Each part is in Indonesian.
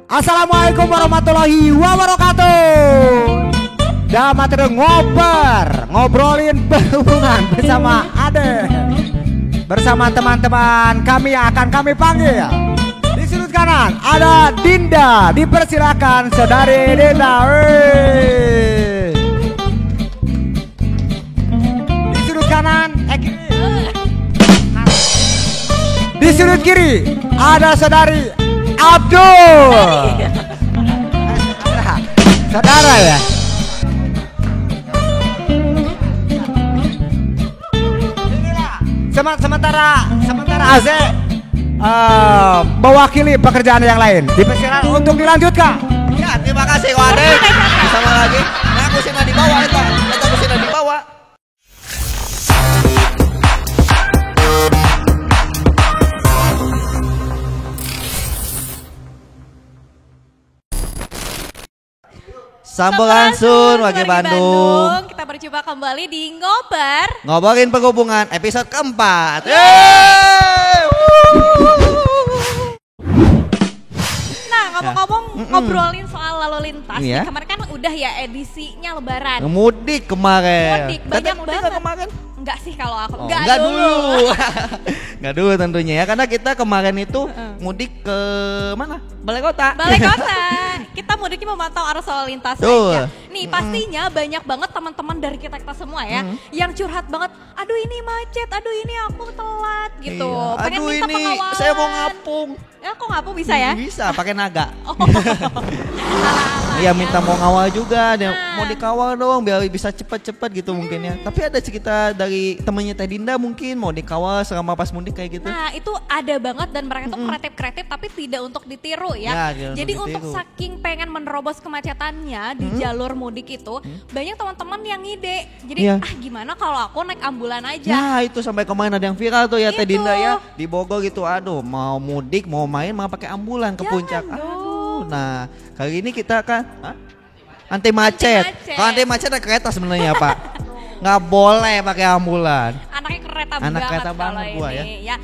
Assalamualaikum warahmatullahi wabarakatuh. Dan materi ngobrolin berhubungan bersama Ade. Bersama teman-teman kami yang akan kami panggil. Di sudut kanan ada Dinda. Dipersilakan saudari Dinda. Di sudut kanan di sudut kiri ada saudari Abdul. Saudara ya. Sementara Aze mewakili pekerjaan yang lain. Dipersilakan untuk dilanjutkan. Ya, terima kasih Ko Ade. Bersama lagi. Nah, aku sini di bawah eta aku sini di bawah. Sampurasun wagi Bandung. Kita berjumpa kembali di Ngobrolin perhubungan episode keempat. Nah, ngomong-ngomong ngobrolin soal lalu lintas, Iya. kemarin kan udah ya edisinya Lebaran. Mudik kemarin. Banyak Mudik banget. kemarin. Enggak sih kalau aku. Enggak dulu. Enggak dulu tentunya ya, karena kita kemarin itu mudik ke mana? Balai Kota. Balai Kota. Kita mudiknya memantau arus lalu lintas aja. Nih pastinya banyak banget teman-teman dari kita semua ya yang curhat banget. Aduh ini macet, aduh ini aku telat gitu. Iya. Pengen Aduh minta ini pengawalan. saya mau ngapung. Ya kok ngapung bisa ya? Bisa pakai naga. Oh. Iya minta mau ngawal juga, mau dikawal dong biar bisa cepet-cepet gitu mungkin ya. Tapi ada cerita dari temannya Teh Dinda mungkin mau dikawal selama pas mudik kayak gitu. Nah itu ada banget dan mereka tuh kreatif tapi tidak untuk ditiru ya. Jadi untuk saking pengen menerobos kemacetannya di jalur mudik itu banyak teman-teman yang ngide. Jadi gimana kalau aku naik ambulan aja. Nah itu sampai kemarin ada yang viral tuh ya Teh Itu. Dinda ya di Bogor gitu. Aduh mau mudik mau main malah pakai ambulan ke puncak. Dong. Nah kali ini kita akan anti macet. Kalau anti macet ada kereta sebenarnya Pak. Nggak boleh pakai ambulan. Anaknya kereta Anak banget kereta banget kalau gua ini ya.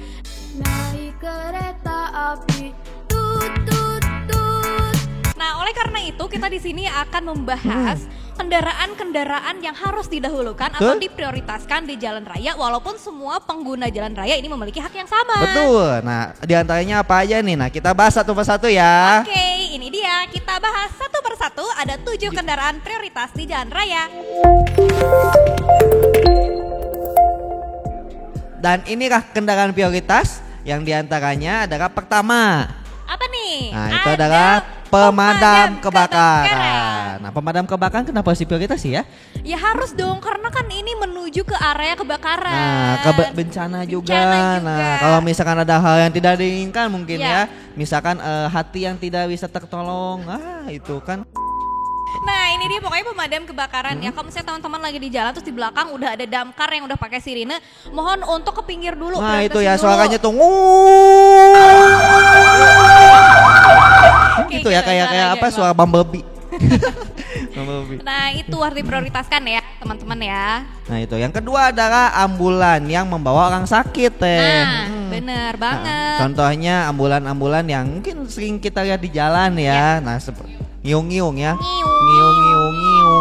Naik kereta api tut tut tut. Nah, oleh karena itu kita di sini akan membahas kendaraan-kendaraan yang harus didahulukan atau diprioritaskan di jalan raya walaupun semua pengguna jalan raya ini memiliki hak yang sama. Betul. Nah, diantaranya apa aja nih? Nah, kita bahas satu persatu ya. Oke, ini dia. Kita bahas satu persatu. Ada 7 kendaraan prioritas di jalan raya. Dan inilah kendaraan prioritas yang diantaranya adalah pertama. Apa nih? Nah, itu Ada adalah pemadam kebakaran. Nah, pemadam kebakaran kenapa harus prioritas sih ya? Ya harus dong, karena kan ini menuju ke area kebakaran. Nah, bencana juga. Nah, kalau misalkan ada hal yang tidak diinginkan mungkin ya. Misalkan hati yang tidak bisa tertolong. Itu kan. Nah ini dia pokoknya pemadam kebakaran ya. Kalau misalnya teman-teman lagi di jalan terus di belakang udah ada damkar yang udah pakai sirine, mohon untuk ke pinggir dulu. Nah itu ya dulu. suaranya tuh gitu ya kayak apa suara bumblebee. Nah itu harus diprioritaskan ya teman-teman ya. Nah itu yang kedua adalah ambulan yang membawa orang sakit Teh. Nah bener banget. Nah, contohnya ambulan-ambulan yang mungkin sering kita lihat di jalan ya. Nah ngiung-ngiung ya.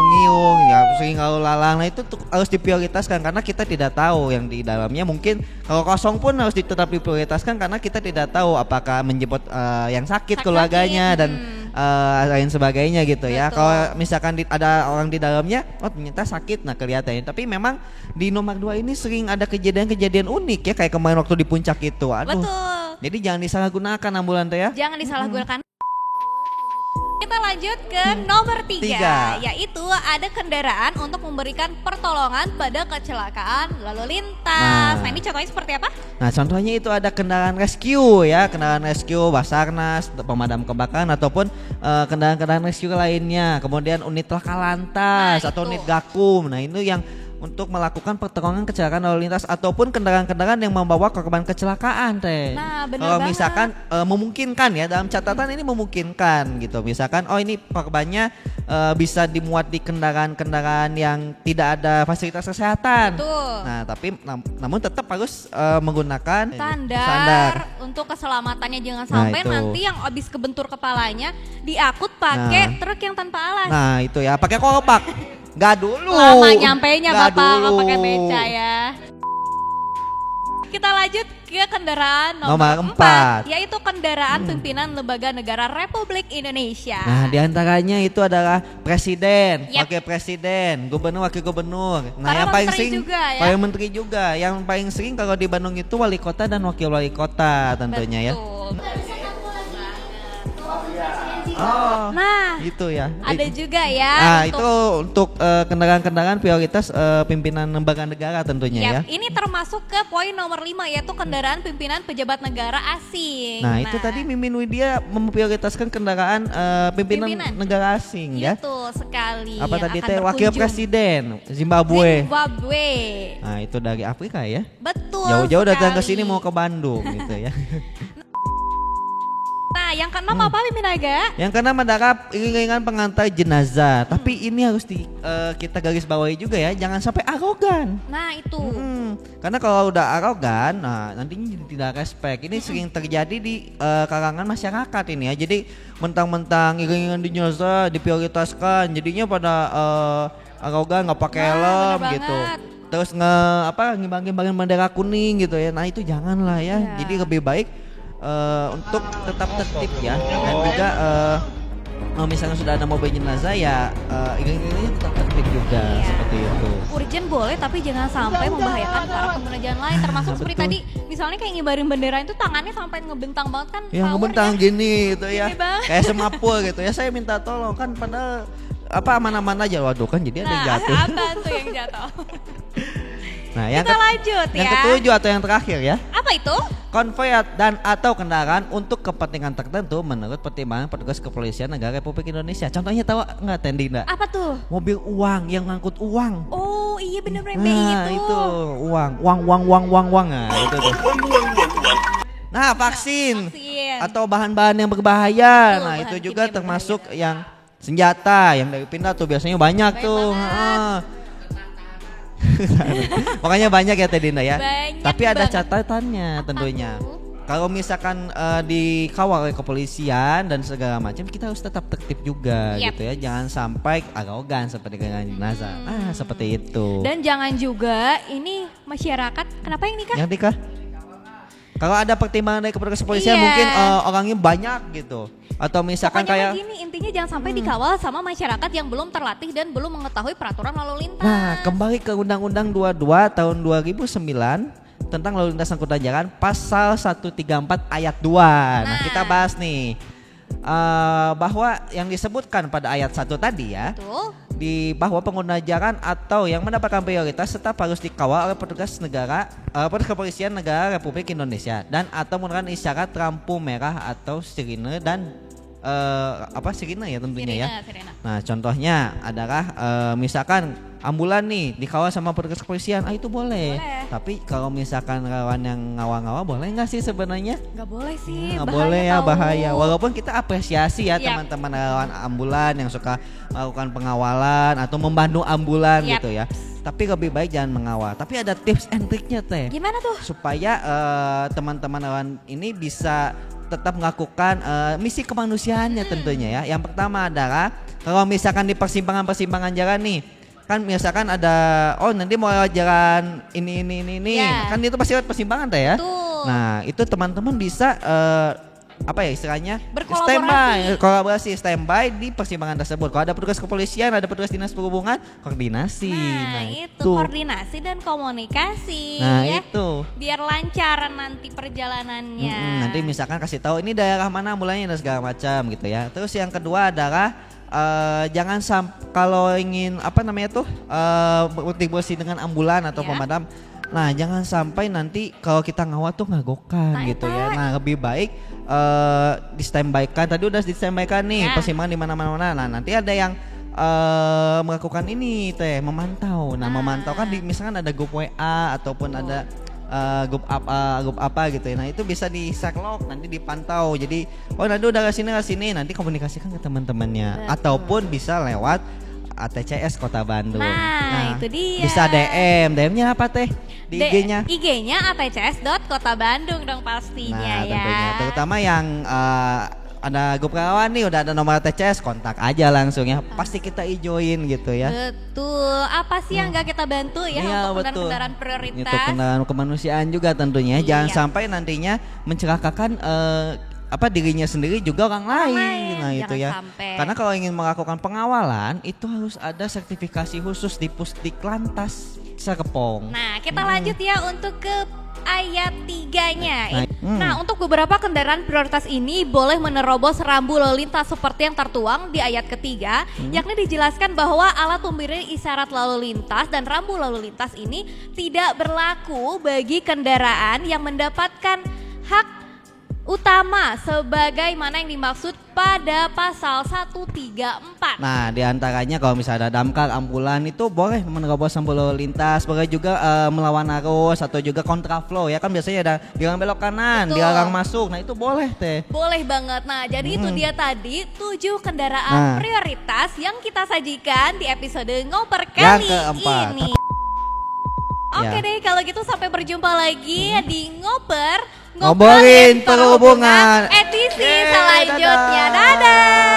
Ngiung ya sering lalu lalang. Nah itu harus diprioritaskan karena kita tidak tahu yang di dalamnya mungkin kalau kosong pun harus tetap diprioritaskan karena kita tidak tahu apakah menjemput yang sakit keluarganya dan lain sebagainya gitu. Betul. Ya. Kalau misalkan ada orang di dalamnya, oh ternyata sakit, nah kelihatannya. Tapi memang di nomor 2 ini sering ada kejadian-kejadian unik ya kayak kemarin waktu di puncak itu. Aduh. Betul. Jadi jangan disalahgunakan ambulan tuh ya. Jangan disalahgunakan. Kita lanjut ke nomor 3, yaitu ada kendaraan untuk memberikan pertolongan pada kecelakaan lalu lintas. Nah ini contohnya seperti apa? Nah contohnya itu ada kendaraan rescue ya, kendaraan rescue Basarnas, pemadam kebakaran ataupun kendaraan-kendaraan rescue lainnya. Kemudian unit laka lantas atau unit gakum. Nah itu yang untuk melakukan pertolongan kecelakaan lalu lintas ataupun kendaraan-kendaraan yang membawa korban kecelakaan teh. Nah, bener kalau banget. misalkan memungkinkan ya, dalam catatan ini memungkinkan gitu. Misalkan ini korbannya bisa dimuat di kendaraan-kendaraan yang tidak ada fasilitas kesehatan. Betul. Nah, tapi namun tetap harus menggunakan standar untuk keselamatannya, jangan sampai itu. nanti yang habis kebentur kepalanya diangkut pakai truk yang tanpa alas. Nah, itu ya, pakai kolbak. Gak dulu. Lama nyampainya Gak Bapak nggak dulu. pakai beca ya. Kita lanjut ke kendaraan Nomor nomor 4, 4. yaitu kendaraan pimpinan lembaga negara Republik Indonesia. Nah, diantaranya itu adalah presiden, Yap. wakil presiden, gubernur, wakil gubernur. Nah, Para yang paling menteri sering juga ya. paling menteri juga. Yang paling sering kalau di Bandung itu wali kota dan wakil wali kota tentunya ya. Betul. Oh, Nah, itu ya. ada juga ya Nah, itu untuk kendaraan-kendaraan prioritas pimpinan lembaga negara tentunya ya. Yap, ini termasuk ke poin nomor 5, yaitu kendaraan pimpinan pejabat negara asing. Nah, itu tadi Mimin Widya memprioritaskan kendaraan pimpinan negara asing ya. Betul sekali. Apa yang tadi akan teh wakil berkunjung. presiden Zimbabwe. Zimbabwe. Nah, itu dari Afrika ya. Betul. Jauh-jauh datang ke sekali. sini mau ke Bandung gitu ya. Nah, yang keenam apa Mimin Aga? Yang keenam adalah iring-iringan pengantar jenazah. Tapi ini harus kita garis bawahi juga ya, jangan sampai arogan. Nah, itu. Karena kalau udah arogan, nah nantinya jadi tidak respect. Ini sering terjadi di kalangan masyarakat ini ya. Jadi mentang-mentang iring-iringan jenazah diprioritaskan, jadinya pada arogan, nggak pakai helm bener gitu. banget. Terus ngibang-ngibangin bendera kuning gitu ya. Nah, itu janganlah ya. Iya. Jadi lebih baik untuk tetap tertib ya, dan juga misalnya sudah ada mobil jenazah ya iring-iringnya tetap tertib juga. Iya. Seperti itu. Urgent boleh, tapi jangan sampai membahayakan para pengguna jalan lain. Termasuk seperti Betul. tadi, misalnya kayak ngibarin bendera itu tangannya sampai ngebentang banget kan? Yang power ngebentang ya. gini gitu ya, Gini banget. kayak semapul gitu ya. Saya minta tolong kan, padahal aman-aman aja. Waduh, kan jadi ada yang Nah, jatuh. apa tuh yang jatuh? Nah, yang Kita lanjut yang ya. ketujuh atau yang terakhir ya, Apa itu? konvoy dan atau kendaraan untuk kepentingan tertentu menurut pertimbangan petugas kepolisian negara Republik Indonesia. Contohnya tahu nggak, Tendi? Nggak? Apa tuh? Mobil uang yang ngangkut uang. Oh iya bener-bener Nah, itu. itu uang. Nah, itu tuh. Nah, vaksin atau bahan-bahan yang berbahaya. Betul, Nah, bahan itu kimia juga yang termasuk yang senjata yang dari pindah tuh biasanya banyak Banyak tuh. banget. Heeh. Makanya banyak ya Teh Dinda ya. Banyak Tapi ada banget. catatannya tentunya. tuh? Kalau misalkan dikawal oleh kepolisian dan segala macam, kita harus tetap tertib juga Yap. gitu ya. Jangan sampai arogan seperti dengan jenazah. Seperti itu. Dan jangan juga ini masyarakat, kenapa yang nikah? Yang nikah. Kalau ada pertimbangan dari petugas kepolisian Iya. mungkin orangnya banyak gitu. Atau misalkan Pokoknya kayak begini, intinya jangan sampai dikawal sama masyarakat yang belum terlatih dan belum mengetahui peraturan lalu lintas. Nah, kembali ke Undang-Undang 22 tahun 2009 tentang lalu lintas angkutan jalan pasal 134 ayat 2. Nah, kita bahas nih bahwa yang disebutkan pada ayat 1 tadi ya, Betul. di bahwa pengguna jalan atau yang mendapatkan prioritas tetap harus dikawal oleh petugas kepolisian negara Republik Indonesia dan atau menggunakan isyarat lampu merah atau sirine dan sirine ya tentunya ya. Sirena. Nah, contohnya adalah misalkan ambulan nih dikawal sama petugas kepolisian, itu boleh. Boleh. Tapi kalau misalkan relawan yang ngawal-ngawal boleh nggak sih sebenarnya? Gak boleh sih, Nggak bahaya boleh ya, tahu. bahaya. Walaupun kita apresiasi ya Yap. teman-teman relawan ambulan yang suka melakukan pengawalan atau membantu ambulan Yap. gitu ya. Tapi lebih baik jangan mengawal. Tapi ada tips and triknya Teh. Gimana tuh? Supaya teman-teman relawan ini bisa tetap melakukan misi kemanusiaannya tentunya ya. Yang pertama adalah kalau misalkan di persimpangan jalan nih, kan misalkan ada nanti mau lewat jalan ini Ya. kan itu pasti lewat persimpangan Teh ya. Betul. Nah, itu teman-teman bisa istilahnya Berkolaborasi. standby di persimpangan tersebut. Kalau ada petugas kepolisian, ada petugas dinas perhubungan, koordinasi. Nah, itu koordinasi dan komunikasi Nah, ya. itu. Biar lancar nanti perjalanannya. Nanti misalkan kasih tahu ini daerah mana mulanya dan segala macam gitu ya. Terus yang kedua adalah jangan kalau ingin berhenti bersih dengan ambulan atau Ya. pemadam. Nah, jangan sampai nanti kalau kita ngawal tuh ngagokan Nah, gitu itu. ya. Nah, lebih baik di standby-kan. Tadi udah di standby-kan nih Ya. persimpangan di mana-mana. Nah, nanti ada yang melakukan ini teh memantau. Nah, memantau kan misalkan ada grup WA ataupun ada grup apa gitu ya. Nah, itu bisa di log nanti dipantau. Jadi nanti udah ke sini nanti komunikasikan ke teman-temannya ataupun bisa lewat ATCS Kota Bandung. Nah, itu dia. Bisa DM-nya apa teh? Di IG-nya. IG-nya atcs.kotabandung dong pastinya. Nah, tentunya. Terutama yang ada grup kawan nih, udah ada nomor ATCS, kontak aja langsung ya. Pasti kita ijoin gitu ya. Betul. Apa sih yang gak kita bantu ya untuk kendaraan prioritas? Untuk kendaraan kemanusiaan juga tentunya. Jangan sampai nantinya mencelakakan dirinya sendiri juga orang lain. Nah, itu ya. Sampai. Karena kalau ingin melakukan pengawalan itu harus ada sertifikasi khusus di Pusdik Lantas Serpong. Nah, kita lanjut ya untuk ke ayat 3-nya. Nah, untuk beberapa kendaraan prioritas ini boleh menerobos rambu lalu lintas seperti yang tertuang di ayat ketiga, yakni dijelaskan bahwa alat pemberi isyarat lalu lintas dan rambu lalu lintas ini tidak berlaku bagi kendaraan yang mendapatkan hak utama sebagaimana yang dimaksud pada pasal 134. Nah, diantaranya kalau misalnya ada damkar, ambulan itu boleh menerobos rambu lalu lintas, boleh juga melawan arus atau juga kontraflow ya kan biasanya ada dilarang belok kanan, dilarang masuk. Nah, itu boleh teh. Boleh banget. Nah, jadi itu dia tadi 7 kendaraan prioritas yang kita sajikan di episode ngoper kali ini. Oke deh, kalau gitu sampai berjumpa lagi di ngoperin perhubungan edisi selanjutnya. Dadah.